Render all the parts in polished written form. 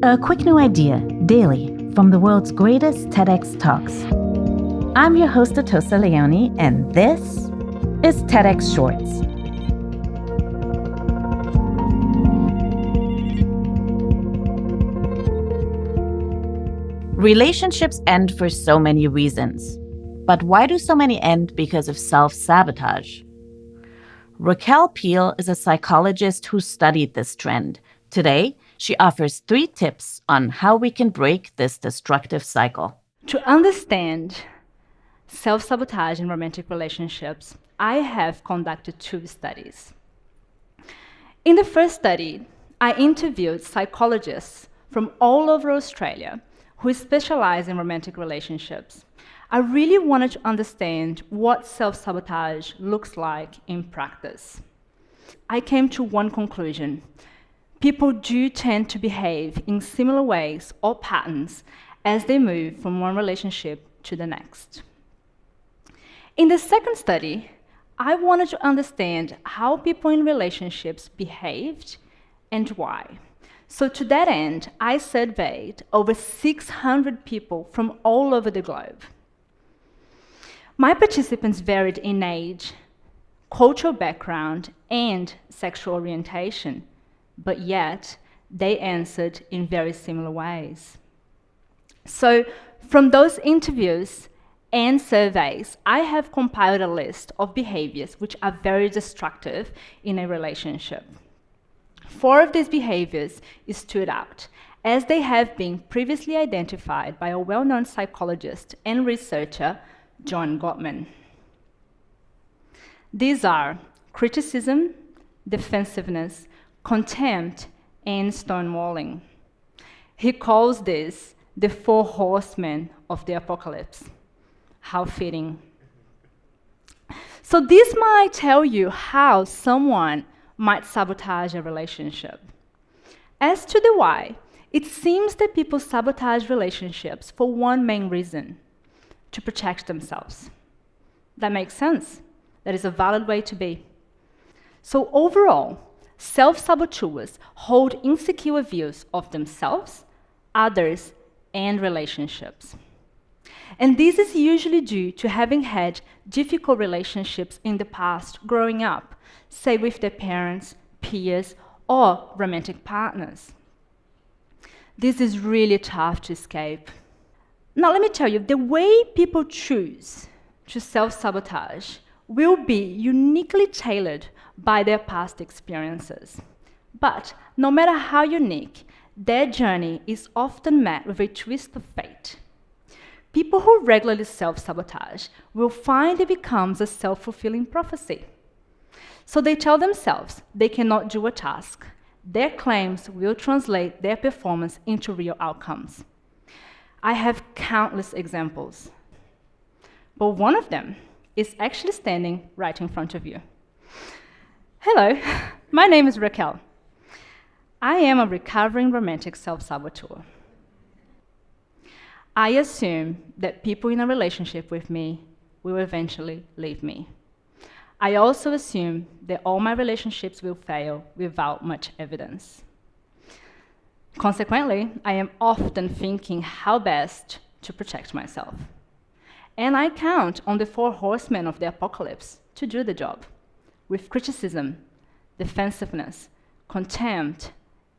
A quick new idea, daily, from the world's greatest TEDx talks. I'm your host, Atossa Leoni, and this is TEDx Shorts. Relationships end for so many reasons. But why do so many end because of self-sabotage? Raquel Peel is a psychologist who studied this trend. Today, she offers 3 tips on how we can break this destructive cycle. To understand self-sabotage in romantic relationships, I have conducted 2 studies. In the first study, I interviewed psychologists from all over Australia who specialize in romantic relationships. I really wanted to understand what self-sabotage looks like in practice. I came to one conclusion. People do tend to behave in similar ways or patterns as they move from one relationship to the next. In the second study, I wanted to understand how people in relationships behaved and why. So to that end, I surveyed over 600 people from all over the globe. My participants varied in age, cultural background, and sexual orientation, but yet they answered in very similar ways. So from those interviews and surveys, I have compiled a list of behaviors which are very destructive in a relationship. 4 of these behaviors stood out, as they have been previously identified by a well-known psychologist and researcher, John Gottman. These are criticism, defensiveness, contempt, and stonewalling. He calls this the 4 horsemen of the apocalypse. How fitting. So this might tell you how someone might sabotage a relationship. As to the why, it seems that people sabotage relationships for one main reason: to protect themselves. That makes sense. That is a valid way to be. So overall, self-saboteurs hold insecure views of themselves, others, and relationships. And this is usually due to having had difficult relationships in the past growing up, say with their parents, peers, or romantic partners. This is really tough to escape. Now let me tell you, the way people choose to self-sabotage will be uniquely tailored by their past experiences. But no matter how unique, their journey is often met with a twist of fate. People who regularly self-sabotage will find it becomes a self-fulfilling prophecy. So they tell themselves they cannot do a task. Their claims will translate their performance into real outcomes. I have countless examples, but one of them is actually standing right in front of you. Hello, my name is Raquel. I am a recovering romantic self-saboteur. I assume that people in a relationship with me will eventually leave me. I also assume that all my relationships will fail without much evidence. Consequently, I am often thinking how best to protect myself. And I count on the 4 horsemen of the apocalypse to do the job, with criticism, defensiveness, contempt,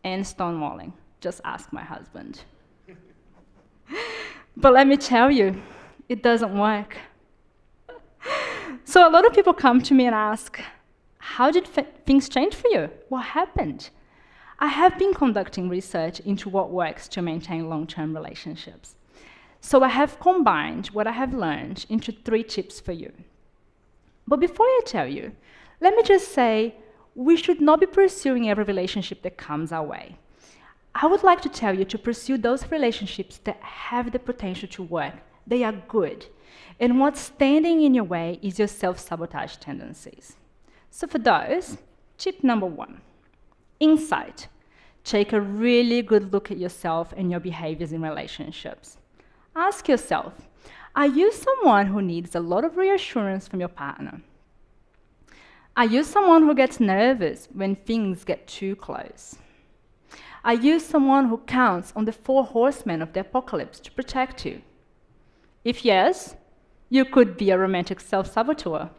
and stonewalling. Just ask my husband. But let me tell you, it doesn't work. So a lot of people come to me and ask, how did things change for you? What happened? I have been conducting research into what works to maintain long-term relationships. So I have combined what I have learned into 3 tips for you. But before I tell you, let me just say, we should not be pursuing every relationship that comes our way. I would like to tell you to pursue those relationships that have the potential to work. They are good. And what's standing in your way is your self-sabotage tendencies. So for those, tip number 1, insight. Take a really good look at yourself and your behaviors in relationships. Ask yourself, are you someone who needs a lot of reassurance from your partner? Are you someone who gets nervous when things get too close? Are you someone who counts on the 4 horsemen of the apocalypse to protect you? If yes, you could be a romantic self-saboteur.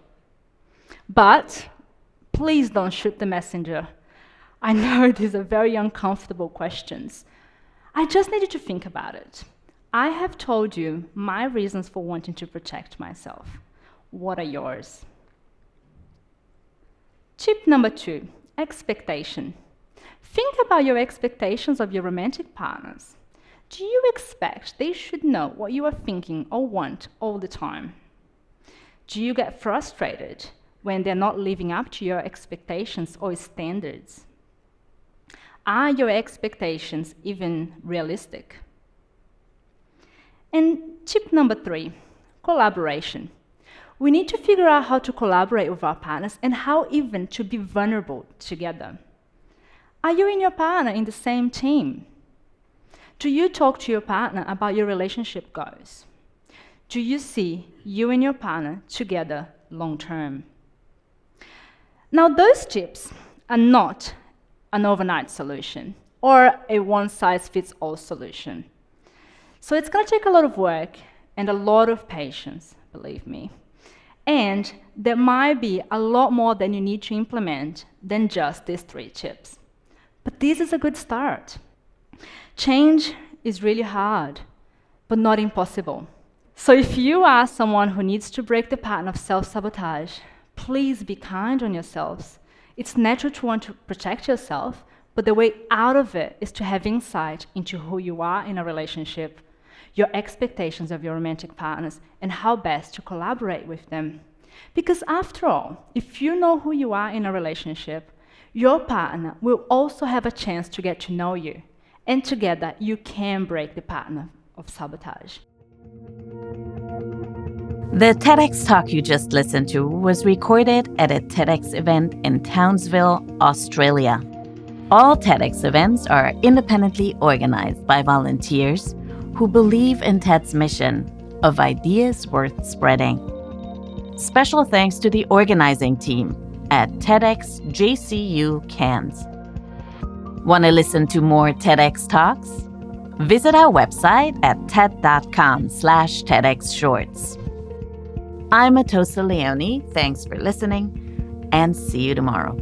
But please don't shoot the messenger. I know these are very uncomfortable questions. I just need you to think about it. I have told you my reasons for wanting to protect myself. What are yours? Tip number 2, expectation. Think about your expectations of your romantic partners. Do you expect they should know what you are thinking or want all the time? Do you get frustrated when they're not living up to your expectations or standards? Are your expectations even realistic? And tip number 3, collaboration. We need to figure out how to collaborate with our partners and how even to be vulnerable together. Are you and your partner in the same team? Do you talk to your partner about your relationship goals? Do you see you and your partner together long term? Now, those tips are not an overnight solution or a one-size-fits-all solution. So it's going to take a lot of work and a lot of patience, believe me. And there might be a lot more that you need to implement than just these 3 tips. But this is a good start. Change is really hard, but not impossible. So if you are someone who needs to break the pattern of self-sabotage, please be kind on yourselves. It's natural to want to protect yourself, but the way out of it is to have insight into who you are in a relationship, your expectations of your romantic partners, and how best to collaborate with them. Because after all, if you know who you are in a relationship, your partner will also have a chance to get to know you. And together, you can break the pattern of sabotage. The TEDx talk you just listened to was recorded at a TEDx event in Townsville, Australia. All TEDx events are independently organized by volunteers who believe in TED's mission of ideas worth spreading. Special thanks to the organizing team at TEDxJCUCairns. Want to listen to more TEDx talks? Visit our website at ted.com/TEDxShorts. I'm Atossa Leoni. Thanks for listening, and see you tomorrow.